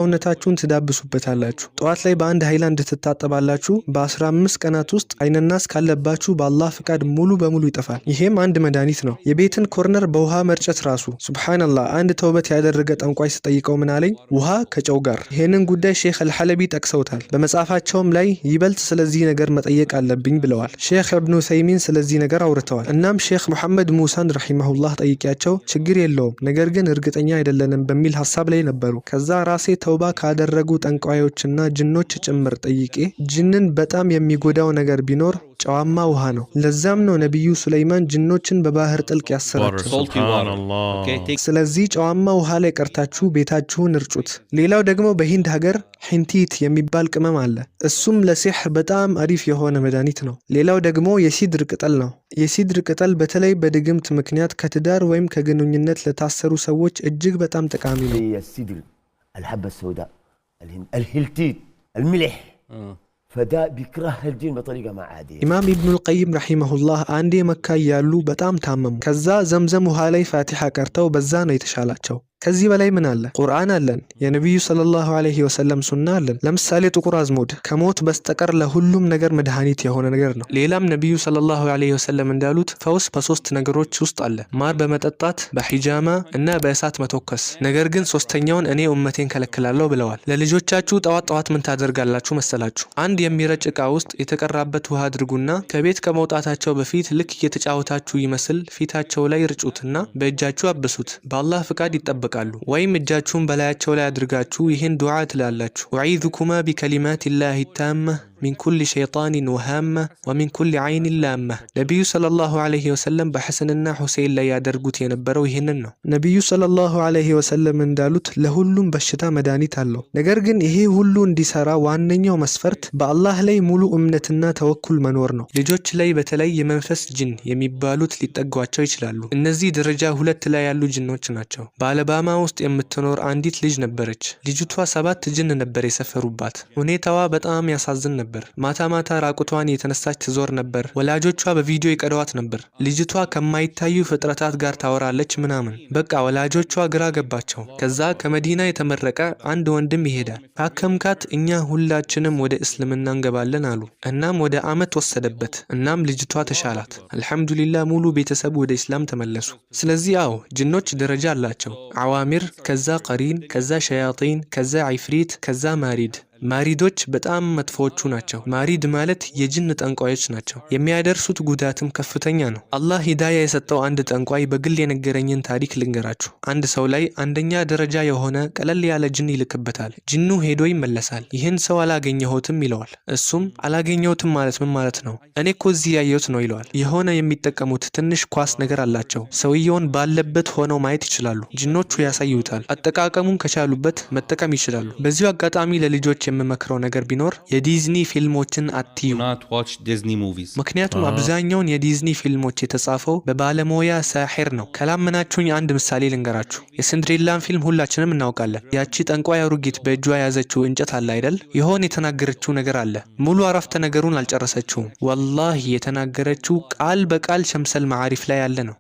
ሰውነታችሁን ትዳብሱበታላችሁ። ጠዋት ላይ በአንድ ሃይላንድ ትታጠባላችሁ። በ15 ቀናት ውስጥ አይነናስ ካለባችሁ በአላህ ፍቃድ ሙሉ በሙሉ ይጠፋል። ይሄም አንድ መድኃኒት ነው። የቤትን ኮርነር በውሃ መርጨት ራሱ ሱብሃንአላህ። አንድ ተውበት ያደረገ ጠንቋይ ስጠይቀው ምን አለኝ? ውሃ ከጨው ጋር። ይሄንን ጉዳይ ሼክ አልሐለቢ ጠቅሰውታል። በመጽሐፋቸውም ላይ ይበልጥ ስለዚህ ነገር መጠየቅ አለብኝ ብለዋል። ሼክ ኢብኑ ሰይሚን ስለዚህ ነገር አውርተዋል። እናም ሼክ መሐመድ ሙሳን ረሂመሁላህ ጠይቂያቸው ችግር የለውም ነገር ግን እርግጠኛ አይደለንም በሚል ሐሳብ ላይ ነበሩ። ከዛ ራሴ ተውባ ካደረጉ ጠንቋዮችና ጅኖች ጭምር ጠይቄ ጅንን በጣም የሚጎዳው ነገር ቢኖር ጨዋማ ውሃ ነው። ለዛም ነው ነብዩ ሱለይማን ጅኖችን በባህር ጥልቅ ያሰራቸው። ስለዚህ ጨዋማ ውሃ ላይ ቀርታችሁ ቤታችሁን እርጩት። ሌላው ደግሞ በሂንድ ሀገር ሂንቲት የሚባል ቅመም አለ። እሱም ለሲህር በጣም አሪፍ የሆነ መድኃኒት ነው። ሌላው ደግሞ የሲድር ቅጠል ነው። የሲድር ቅጠል በተለይ በድግምት ምክንያት ከትዳር ወይም ከግንኙነት ለታሰሩ ሰዎች እጅግ በጣም ጠቃሚ ነው። الحبة السوداء الهلتيت الملح فدا بيكره الجن بطريقة ما عادية. ኢማም ኢብኑል ቀይም ረሂመሁላህ አንዴ መካ ያሉ በጣም ታመሙ። ከዛ ዘምዘም ውሃ ላይ ፋቲሃ ቀርተው በዛ ነው የተሻላቸው። ከዚህ በላይ ምን አለ? ቁርአን አለን። የነብዩ ሰለላሁ ዐለይሂ ወሰለም ሱና አለን። ለምሳሌ ጥቁር አዝሙድ ከሞት በስተቀር ለሁሉም ነገር መድኃኒት የሆነ ነገር ነው። ሌላም ነብዩ ሰለላሁ ዐለይሂ ወሰለም እንዳሉት ፈውስ በሶስት ነገሮች ውስጥ አለ። ማር በመጠጣት በሂጃማ እና በእሳት መተኮስ። ነገር ግን ሶስተኛውን እኔ ኡመቴን ከለክላለሁ ብለዋል። ለልጆቻችሁ ጠዋት ምን ታደርጋላችሁ መሰላችሁ? አንድ የሚረጭ ዕቃ ውስጥ የተቀራበት ውሃ አድርጉና ከቤት ከመውጣታቸው በፊት ልክ እየተጫወታችሁ ይመስል ፊታቸው ላይ ርጩትና በእጃችሁ አብሱት። በአላህ ፍቃድ ይጠበቃል። ወይም እጃችሁን በላያቸው ላይ አድርጋችሁ ይህን ዱዓ ትላላችሁ። ወዒዙኩማ ቢከሊማቲላሂ ታማ ሚን ኩል ሸይጣኒን ወሃማ ወሚን ኩል ዐይኒን ላማ። ነቢዩ ሰለላሁ ዐለይሂ ወሰለም በሐሰንና ሁሴን ላይ ያደርጉት የነበረው ይህንን ነው። ነቢዩ ሰለላሁ ዐለይሂ ወሰለም እንዳሉት ለሁሉም በሽታ መድኃኒት አለው። ነገር ግን ይሄ ሁሉ እንዲሰራ ዋነኛው መስፈርት በአላህ ላይ ሙሉ እምነትና ተወኩል መኖር ነው። ልጆች ላይ በተለይ የመንፈስ ጅን የሚባሉት ሊጠጓቸው ይችላሉ። እነዚህ ደረጃ 2 ላይ ያሉ ጅኖች ናቸው። በአለባማ ውስጥ የምትኖር አንዲት ልጅ ነበረች። ልጅቷ 7 ጅን ነበር የሰፈሩባት። ሁኔታዋ በጣም ያሳዝን ነበር። ማታ ራቁቷን የተነሳች ትዞር ነበር። ወላጆቿ በቪዲዮ ይቀዷት ነበር። ልጅቷ ከማይታዩ ፍጥረታት ጋር ታወራለች ምናምን። በቃ ወላጆቿ ግራ ገባቸው። ከዛ ከመዲና የተመረቀ አንድ ወንድም ይሄዳል። አከምካት፣ እኛ ሁላችንም ወደ እስልምና እንገባለን አሉ። እናም ወደ አመት ወሰደበት። እናም ልጅቷ ተሻላት። አልሐምዱሊላህ ሙሉ ቤተሰብ ወደ እስላም ተመለሱ። ስለዚህ ጅኖች ደረጃ አላቸው። አዋሚር፣ ከዛ ቀሪን፣ ከዛ ሸያጢን፣ ከዛ ዒፍሪት፣ ከዛ ማሪድ። ማሪዶች በጣም መጥፎቹ ናቸው። ማሪድ ማለት የጅን ጠንቋዮች ናቸው። የሚያደርሱት ጉዳትም ከፍተኛ ነው። አላህ ሂዳያ የሰጠው አንድ ጠንቋይ በግል የነገረኝን ታሪክ ልንገራችሁ። አንድ ሰው ላይ አንደኛ ደረጃ የሆነ ቀለል ያለ ጅን ይልክበታል። ጅኑ ሄዶ ይመለሳል። ይህን ሰው አላገኘሁትም ይለዋል። እሱም አላገኘሁትም ማለት ምን ማለት ነው? እኔ እኮ እዚህ ያየሁት ነው ይለዋል። የሆነ የሚጠቀሙት ትንሽ ኳስ ነገር አላቸው። ሰውየውን ባለበት ሆነው ማየት ይችላሉ። ጅኖቹ ያሳዩታል። አጠቃቀሙን ከቻሉበት መጠቀም ይችላሉ። በዚሁ አጋጣሚ ለልጆች የምመክረው ነገር ቢኖር የዲዝኒ ፊልሞችን አትዩ። ምክንያቱም አብዛኛውን የዲዝኒ ፊልሞች የተጻፈው በባለሙያ ሳሒር ነው። ካላመናችሁኝ አንድ ምሳሌ ልንገራችሁ። የሲንድሬላን ፊልም ሁላችንም እናውቃለን። ያቺ ጠንቋይ አሩጊት በእጇ ያዘችው እንጨት አለ አይደል? የሆነ የተናገረችው ነገር አለ። ሙሉ አረፍተ ነገሩን አልጨረሰችውም። ወላሂ የተናገረችው ቃል በቃል ሸምሰል መዓሪፍ ላይ ያለ ነው።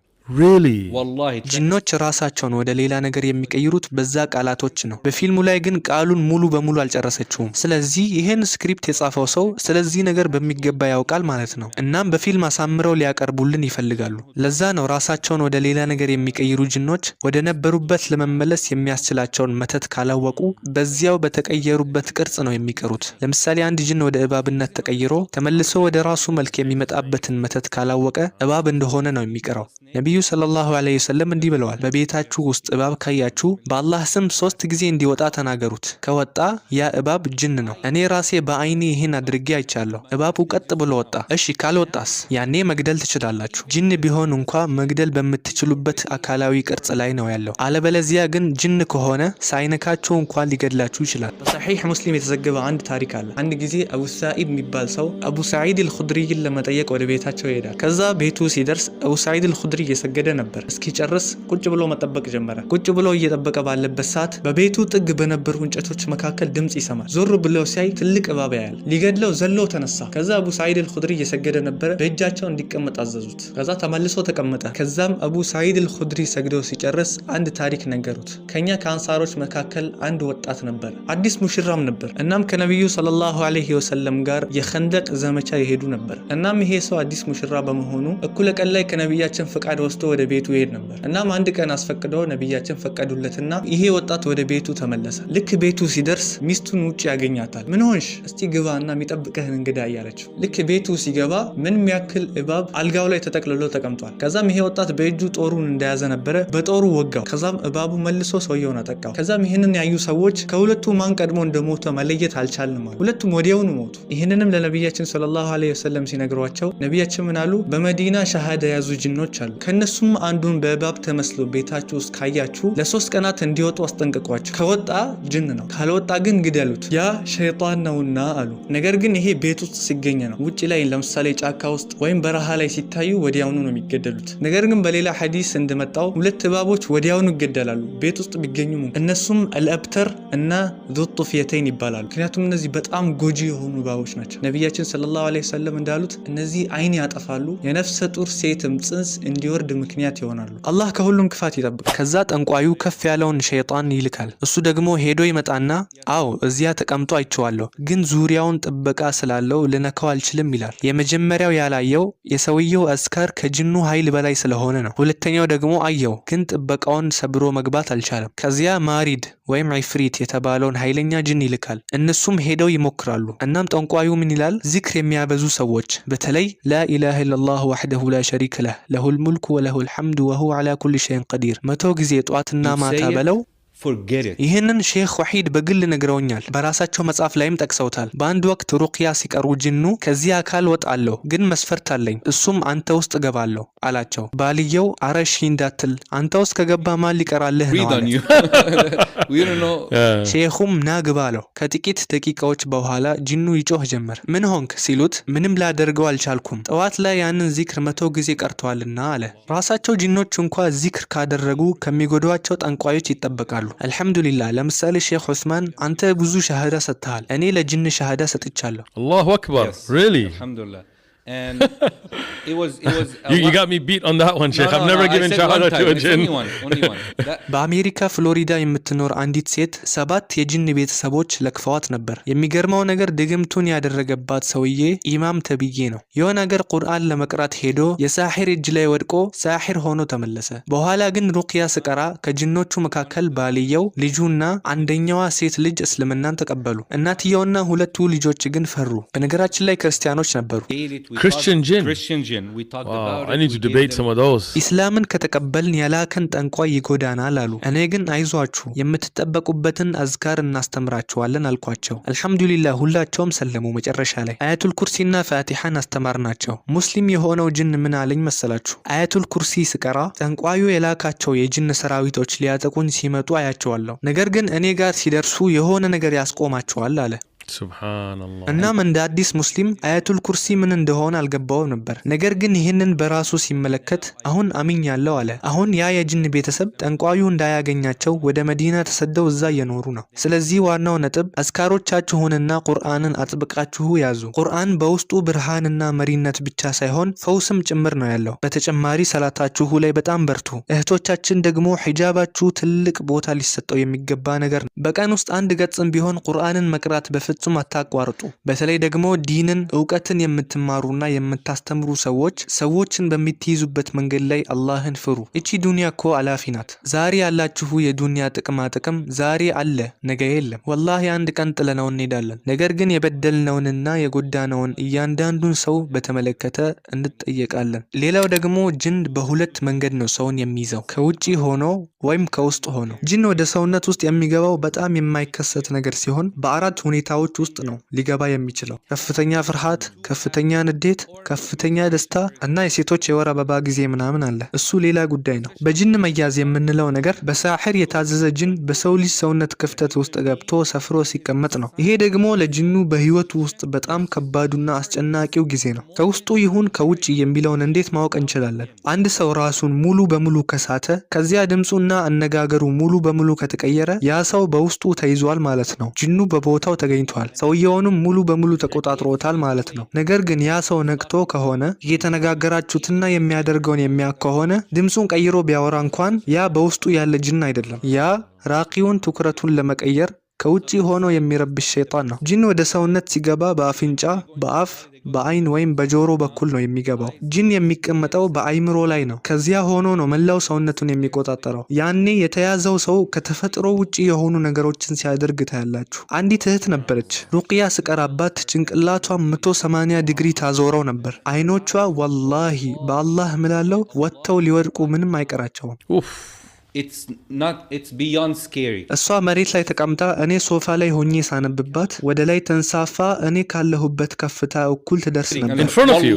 ጅኖች ራሳቸውን ወደ ሌላ ነገር የሚቀይሩት በዛ ቃላቶች ነው። በፊልሙ ላይ ግን ቃሉን ሙሉ በሙሉ አልጨረሰችውም። ስለዚህ ይህን ስክሪፕት የጻፈው ሰው ስለዚህ ነገር በሚገባ ያውቃል ማለት ነው። እናም በፊልም አሳምረው ሊያቀርቡልን ይፈልጋሉ። ለዛ ነው ራሳቸውን ወደ ሌላ ነገር የሚቀይሩ ጅኖች ወደ ነበሩበት ለመመለስ የሚያስችላቸውን መተት ካላወቁ በዚያው በተቀየሩበት ቅርጽ ነው የሚቀሩት። ለምሳሌ አንድ ጅን ወደ እባብነት ተቀይሮ ተመልሶ ወደ ራሱ መልክ የሚመጣበትን መተት ካላወቀ እባብ እንደሆነ ነው የሚቀረው። ነብዩ ሰለላሁ ዐለይሂ ወሰለም እንዲህ ብለዋል፣ በቤታችሁ ውስጥ እባብ ካያችሁ በአላህ ስም 3 ጊዜ እንዲወጣ ተናገሩት። ከወጣ ያ እባብ ጅን ነው። እኔ ራሴ በአይኔ ይህን አድርጌ አይቻለሁ። እባቡ ቀጥ ብሎ ወጣ። እሺ ካልወጣስ? ያኔ መግደል ትችላላችሁ። ጅን ቢሆን እንኳ መግደል በምትችሉበት አካላዊ ቅርጽ ላይ ነው ያለው። አለበለዚያ ግን ጅን ከሆነ ሳይነካችሁ እንኳን ሊገድላችሁ ይችላል። በሰሒህ ሙስሊም የተዘገበ አንድ ታሪክ አለ። አንድ ጊዜ አቡ ሰዒድ የሚባል ሰው አቡ ሰዒድ አልኹድሪይን ለመጠየቅ ወደ ቤታቸው ይሄዳል። ከዛ ቤቱ ሲደርስ አቡ ሰዒድ አልኹድሪ እየሰገደ ነበር። እስኪጨርስ ቁጭ ብሎ መጠበቅ ጀመረ። ቁጭ ብሎ እየጠበቀ ባለበት ሰዓት በቤቱ ጥግ በነበሩ እንጨቶች መካከል ድምጽ ይሰማል። ዞር ብሎ ሲያይ ትልቅ እባብ ያያል። ሊገድለው ዘሎ ተነሳ። ከዛ አቡ ሰዒድ አልኹድሪ እየሰገደ ነበረ። በእጃቸው እንዲቀመጥ አዘዙት። ከዛ ተመልሶ ተቀመጠ። ከዛም አቡ ሰዒድ አልኹድሪ ሰግዶ ሲጨርስ አንድ ታሪክ ነገሩት። ከኛ ከአንሳሮች መካከል አንድ ወጣት ነበር፣ አዲስ ሙሽራም ነበር። እናም ከነብዩ ሰለላሁ ዐለይሂ ወሰለም ጋር የኸንደቅ ዘመቻ ይሄዱ ነበር። እናም ይሄ ሰው አዲስ ሙሽራ በመሆኑ እኩለ ቀን ላይ ከነብያችን ፍቃድ ወስዶ ወደ ቤቱ ይሄድ ነበር። እናም አንድ ቀን አስፈቅደው ነብያችን ፈቀዱለትና ይሄ ወጣት ወደ ቤቱ ተመለሰ። ልክ ቤቱ ሲደርስ ሚስቱን ውጭ ያገኛታል። ምን ሆንሽ? እስቲ ግባና የሚጠብቅህን እንግዳ እያለችው። ልክ ቤቱ ሲገባ ምንም ያክል እባብ አልጋው ላይ ተጠቅልሎ ተቀምጧል። ከዛም ይሄ ወጣት በእጁ ጦሩን እንደያዘ ነበረ። በጦሩ ወጋው። ከዛም እባቡ መልሶ ሰውየውን አጠቃው። ከዛም ይህንን ያዩ ሰዎች ከሁለቱ ማን ቀድሞ እንደሞተ መለየት አልቻልንም አሉ። ሁለቱም ወዲያውኑ ሞቱ። ይህንንም ለነብያችን ሰለላሁ ዐለይሂ ወሰለም ሲነግሯቸው ነብያችን ምን አሉ? በመዲና ሻሃዳ ያዙ ጅኖች አሉ። ከነሱም አንዱን በእባብ ተመስሎ ቤታችሁ ውስጥ ካያችሁ ለ3 ቀናት እንዲወጡ አስጠንቅቋቸው። ከወጣ ጅን ነው፣ ካልወጣ ግን ግደሉት፣ ያ ሸይጣን ነውና አሉ። ነገር ግን ይሄ ቤት ውስጥ ሲገኝ ነው። ውጪ ላይ ለምሳሌ ጫካ ውስጥ ወይም በረሃ ላይ ሲታዩ ወዲያውኑ ነው የሚገደሉት። ነገር ግን በሌላ ሐዲስ እንደመጣው ሁለት እባቦች ወዲያውኑ ይገደላሉ ቤት ውስጥ ቢገኙ። እነሱም አልአብተር እና ዙጡፍየተይን ይባላሉ። ምክንያቱም እነዚህ በጣም ጎጂ የሆኑ እባቦች ናቸው። ነብያችን ሰለላሁ ዐለይሂ ወሰለም እንዳሉት እነዚህ አይን ያጠፋሉ፣ የነፍሰ ጡር ሴትም ጽንስ እንዲወርድ ምክንያት ይሆናሉ። አላህ ከሁሉም ክፋት ይጠብቅ። ከዛ ጠንቋዩ ከፍ ያለውን ሸይጣን ይልካል። እሱ ደግሞ ሄዶ ይመጣና አዎ እዚያ ተቀምጦ አይቼዋለሁ፣ ግን ዙሪያውን ጥበቃ ስላለው ልነካው አልችልም ይላል። የመጀመሪያው ያላየው የሰውየው አስካር ከጅኑ ኃይል በላይ ስለሆነ ነው። ሁለተኛው ደግሞ አየው፣ ግን ጥበቃውን ሰብሮ መግባት አልቻለም። ከዚያ ማሪድ ወይም ዒፍሪት የተባለውን ኃይለኛ ጅን ይልካል። እነሱም ሄደው ይሞክራሉ። እናም ጠንቋዩ ምን ይላል? ዚክር የሚያበዙ ሰዎች በተለይ ላኢላሃ ኢለላህ ወህደሁ ላ ሸሪከ ለህ ለሁል ሙልኩ ወለሁል ሐምዱ ወሁወ ዐላ ኩሊ ሸይኢን ቀዲር 100 ጊዜ ጧትና ማታ በለው። ይህንን ሼክ ወሒድ በግል ነግረውኛል። በራሳቸው መጽሐፍ ላይም ጠቅሰውታል። በአንድ ወቅት ሩቅያ ሲቀሩ ጅኑ ከዚህ አካል ወጣለሁ፣ ግን መስፈርት አለኝ፣ እሱም አንተ ውስጥ ገባለሁ አላቸው። ባልየው አረሺ እንዳትል አንተ ውስጥ ከገባ ማን ሊቀራልህ ነው አለ። ሼኹም ና ግባ አለው። ከጥቂት ደቂቃዎች በኋላ ጅኑ ይጮህ ጀመር። ምን ሆንክ ሲሉት ምንም ላደርገው አልቻልኩም፣ ጠዋት ላይ ያንን ዚክር 100 ጊዜ ቀርተዋልና አለ። ራሳቸው ጅኖች እንኳ ዚክር ካደረጉ ከሚጎዷቸው ጠንቋዮች ይጠበቃሉ። አልሐምዱሊላህ። ለምሳሌ ሼክ ዑስማን አንተ ብዙ ሻሃዳ ሰጥተሃል፣ እኔ ለጅን ሻሃዳ ሰጥቻለሁ። አላሁ አክበር። Really? Alhamdulillah. And it was you got me beat on that one, Sheikh. I've never given shahada to a jinn. Only one. በአሜሪካ ፍሎሪዳ የምትኖር አንዲት ሴት 7 የጅን ቤተሰቦች ለክፈዋት ነበር። የሚገርመው ነገር ድግምቱን ያደረገባት ሰውዬ ኢማም ተብዬ ነው። የሆነ ነገር ቁርአን ለመቅራት ሄዶ የሳሒር እጅ ላይ ወድቆ ሳሒር ሆኖ ተመለሰ። በኋላ ግን ሩቅያ ስቀራ ከጅኖቹ መካከል ባልየው፣ ልጁና አንደኛዋ ሴት ልጅ እስልምናን ተቀበሉ። እናትየውና ሁለቱ ልጆች ግን ፈሩ። በነገራችን ላይ ክርስቲያኖች ነበሩ። Christian jinn. We talked Wow, about I need to debate some of those. ኢስላምን ከተቀበልን ያላከን ጠንቋይ ይጎዳናል አሉ። እኔ ግን አይዟችሁ የምትጠበቁበትን አዝካር እናስተምራችኋለን አልኳቸው። አልሐምዱሊላህ ሁላቸውም ሰለሙ። መጨረሻ ላይ አያቱል ኩርሲና ፋቲሐን አስተማርናቸው። ሙስሊም የሆነው ጅን ምን አለኝ መሰላችሁ? አያቱል ኩርሲ ስቀራ ጠንቋዩ የላካቸው የጅን ሰራዊቶች ሊያጠቁኝ ሲመጡ አያቸዋለሁ። ነገር ግን እኔ ጋር ሲደርሱ የሆነ ነገር ያስቆማቸዋል አለ። ሱብሃንአላህ። እናም እንደ አዲስ ሙስሊም አያቱል ኩርሲ ምን እንደሆነ አልገባውም ነበር። ነገር ግን ይህንን በራሱ ሲመለከት አሁን አምኛለሁ አለ። አሁን ያ የጅን ቤተሰብ ጠንቋዩ እንዳያገኛቸው ወደ መዲና ተሰደው እዛ እየኖሩ ነው። ስለዚህ ዋናው ነጥብ አዝካሮቻችሁንና ቁርአንን አጥብቃችሁ ያዙ። ቁርአን በውስጡ ብርሃንና መሪነት ብቻ ሳይሆን ፈውስም ጭምር ነው ያለው። በተጨማሪ ሰላታችሁ ላይ በጣም በርቱ። እህቶቻችን ደግሞ ሒጃባችሁ ትልቅ ቦታ ሊሰጠው የሚገባ ነገር ነው። በቀን ውስጥ አንድ ገጽም ቢሆን ቁርአንን መቅራት በፍጹም አታቋርጡ። በተለይ ደግሞ ዲንን እውቀትን የምትማሩና የምታስተምሩ ሰዎችን በሚትይዙበት መንገድ ላይ አላህን ፍሩ። እቺ ዱንያ እኮ አላፊ ናት። ዛሬ ያላችሁ የዱንያ ጥቅማ ጥቅም ዛሬ አለ፣ ነገ የለም። ወላሂ አንድ ቀን ጥለነው እንሄዳለን። ነገር ግን የበደልነውንና የጎዳነውን እያንዳንዱን ሰው በተመለከተ እንጠየቃለን። ሌላው ደግሞ ጅን በሁለት መንገድ ነው ሰውን የሚይዘው። ከውጪ ሆኖ ወይም ከውስጥ ሆኖ። ጂን ወደ ሰውነት ውስጥ የሚገባው በጣም የማይከሰት ነገር ሲሆን በአራት ሁኔታዎች ውስጥ ነው ሊገባ የሚችለው። ከፍተኛ ፍርሃት፣ ከፍተኛ ንዴት፣ ከፍተኛ ደስታ እና የሴቶች የወር አበባ ጊዜ ምናምን አለ። እሱ ሌላ ጉዳይ ነው። በጂን መያዝ የምንለው ነገር በሳሕር የታዘዘ ጂን በሰው ልጅ ሰውነት ክፍተት ውስጥ ገብቶ ሰፍሮ ሲቀመጥ ነው። ይሄ ደግሞ ለጂኑ በህይወቱ ውስጥ በጣም ከባዱና አስጨናቂው ጊዜ ነው። ከውስጡ ይሁን ከውጭ የሚለውን እንዴት ማወቅ እንችላለን? አንድ ሰው ራሱን ሙሉ በሙሉ ከሳተ፣ ከዚያ ድምፁና አነጋገሩ ሙሉ በሙሉ ከተቀየረ ያ ሰው በውስጡ ተይዟል ማለት ነው። ጂኑ በቦታው ተገኝቷል፣ ሰውየውንም ሙሉ በሙሉ ተቆጣጥሮታል ማለት ነው። ነገር ግን ያ ሰው ነቅቶ ከሆነ እየተነጋገራችሁትና የሚያደርገውን የሚያውቅ ከሆነ ድምፁን ቀይሮ ቢያወራ እንኳን ያ በውስጡ ያለ ጂን አይደለም። ያ ራቂውን ትኩረቱን ለመቀየር ከውጪ ሆኖ የሚረብሽ ሸይጣን ነው። ጂን ወደ ሰውነት ሲገባ በአፍንጫ፣ በአፍ፣ በአይን ወይም በጆሮ በኩል ነው የሚገባው። ጂን የሚቀመጠው በአይምሮ ላይ ነው። ከዚያ ሆኖ ነው መላው ሰውነቱን የሚቆጣጠረው። ያኔ የተያዘው ሰው ከተፈጥሮ ውጪ የሆኑ ነገሮችን ሲያደርግ ታያላችሁ። አንዲት እህት ነበረች። ሩቅያ ስቀራባት ጭንቅላቷን 180 ዲግሪ ታዞረው ነበር። አይኖቿ ወላሂ በአላህ ምላለው ወጥተው ሊወድቁ ምንም አይቀራቸውም። It's beyond scary. እሷ መሬት ላይ ተቀምጣ እኔ ሶፋ ላይ ሆኜ ሳነብባት ወደ ላይ ተንሳፋ እኔ ካለሁበት ከፍታ እኩል ትደርስ ነበር። In front of you,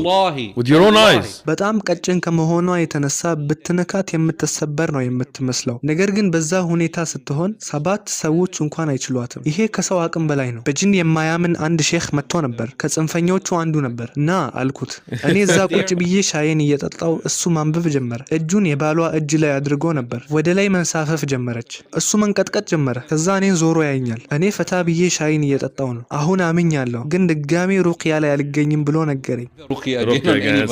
with your own eyes. በጣም ቀጭን ከመሆኗ የተነሳ ብትነካት የምትሰበር ነው የምትመስለው። ነገር ግን በዛ ሁኔታ ስትሆን 7 ሰዎች እንኳን አይችሏትም። ይሄ ከሰው አቅም በላይ ነው። በጂን የማያምን አንድ ሼክ መጥቶ ነበር። ከጽንፈኞቹ አንዱ ነበር። ና አልኩት። እኔ እዛ ቁጭ ብዬ ሻይን እየጠጣው እሱ ማንበብ ጀመረ። እጁን የባሏ እጅ ላይ አድርጎ ነበር። ወደ ላይ መንሳፈፍ ጀመረች። እሱ መንቀጥቀጥ ጀመረ። ከዛ እኔን ዞሮ ያየኛል። እኔ ፈታ ብዬ ሻይን እየጠጣው ነው። አሁን አምኛለሁ፣ ግን ድጋሚ ሩቅያ ላይ አልገኝም ብሎ ነገረኝ።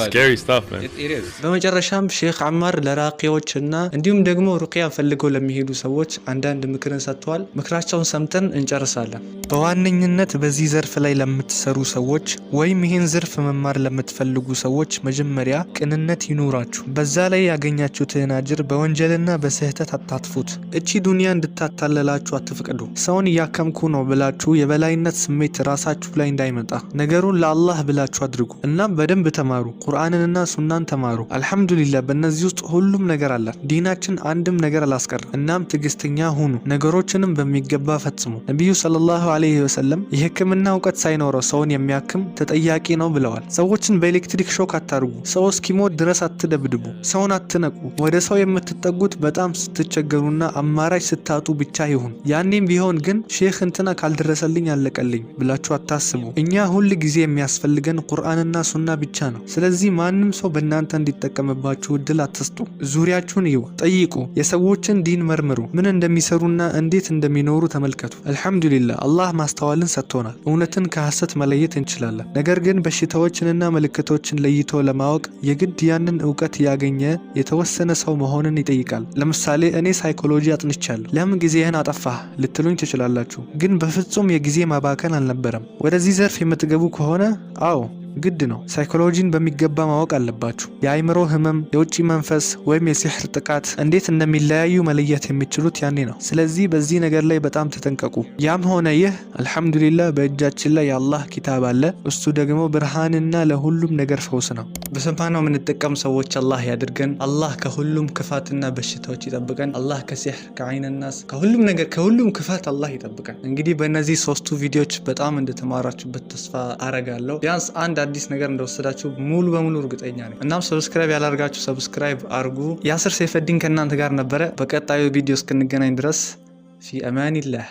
Scary stuff, man. It is. በመጨረሻም ሼክ አማር ለራቂዎችና እንዲሁም ደግሞ ሩቅያ ፈልገው ለሚሄዱ ሰዎች አንዳንድ ምክርን ሰጥተዋል። ምክራቸውን ሰምተን እንጨርሳለን። በዋነኝነት በዚህ ዘርፍ ላይ ለምትሰሩ ሰዎች ወይም ይህን ዘርፍ መማር ለምትፈልጉ ሰዎች መጀመሪያ ቅንነት ይኑራችሁ። በዛ ላይ ያገኛችሁትን አጅር በወንጀልና በስህተት አታጥፉት። እቺ ዱንያ እንድታታለላችሁ አትፍቀዱ። ሰውን እያከምኩ ነው ብላችሁ የበላይነት ስሜት ራሳችሁ ላይ እንዳይመጣ ነገሩን ለአላህ ብላችሁ አድርጉ። እናም በደንብ ተማሩ። ቁርአንንና ሱናን ተማሩ። አልሐምዱሊላህ በእነዚህ ውስጥ ሁሉም ነገር አለ። ዲናችን አንድም ነገር አላስቀርም። እናም ትዕግስተኛ ሁኑ፣ ነገሮችንም በሚገባ ፈጽሙ። ነቢዩ ሰለላሁ ዐለይሂ ወሰለም የህክምና እውቀት ሳይኖረው ሰውን የሚያክም ተጠያቂ ነው ብለዋል። ሰዎችን በኤሌክትሪክ ሾክ አታርጉ። ሰው እስኪሞት ድረስ አትደብድቡ። ሰውን አትነቁ። ወደ ሰው የምትጠጉት በጣም ስትቸገሩና አማራጭ ስታጡ ብቻ ይሁን። ያኔም ቢሆን ግን ሼክ እንትና ካልደረሰልኝ አለቀልኝ ብላችሁ አታስቡ። እኛ ሁል ጊዜ የሚያስፈልገን ቁርአንና ሱና ብቻ ነው። ስለዚህ ማንም ሰው በእናንተ እንዲጠቀምባችሁ እድል አትስጡ። ዙሪያችሁን እዩ፣ ጠይቁ፣ የሰዎችን ዲን መርምሩ፣ ምን እንደሚሰሩና እንዴት እንደሚኖሩ ተመልከቱ። አልሐምዱሊላህ አላህ ማስተዋልን ሰጥቶናል። እውነትን ከሐሰት መለየት እንችላለን። ነገር ግን በሽታዎችንና ምልክቶችን ለይቶ ለማወቅ የግድ ያንን እውቀት ያገኘ የተወሰነ ሰው መሆንን ይጠይቃል። ለምሳሌ እኔ ሳይኮሎጂ አጥንቻለሁ። ለምን ጊዜህን አጠፋህ ልትሉኝ ትችላላችሁ። ግን በፍጹም የጊዜ ማባከን አልነበረም። ወደዚህ ዘርፍ የምትገቡ ከሆነ አዎ ግድ ነው። ሳይኮሎጂን በሚገባ ማወቅ አለባችሁ። የአይምሮ ህመም፣ የውጭ መንፈስ ወይም የሲህር ጥቃት እንዴት እንደሚለያዩ መለየት የሚችሉት ያኔ ነው። ስለዚህ በዚህ ነገር ላይ በጣም ተጠንቀቁ። ያም ሆነ ይህ አልሐምዱሊላህ በእጃችን ላይ የአላህ ኪታብ አለ። እሱ ደግሞ ብርሃንና ለሁሉም ነገር ፈውስ ነው። በሰማነው የምንጠቀም ሰዎች አላህ ያድርገን። አላህ ከሁሉም ክፋትና በሽታዎች ይጠብቀን። አላህ ከሲህር፣ ከአይንናስ፣ ከሁሉም ነገር ከሁሉም ክፋት አላህ ይጠብቀን። እንግዲህ በእነዚህ 3 ቪዲዮዎች በጣም እንደተማራችሁበት ተስፋ አረጋለሁ። ቢያንስ አንድ አዲስ ነገር እንደወሰዳችሁ ሙሉ በሙሉ እርግጠኛ ነኝ። እናም ሰብስክራይብ ያላርጋችሁ ሰብስክራይብ አርጉ። ያስር ሰይፈዲን ከእናንተ ጋር ነበረ። በቀጣዩ ቪዲዮ እስክንገናኝ ድረስ ፊ አማኒላህ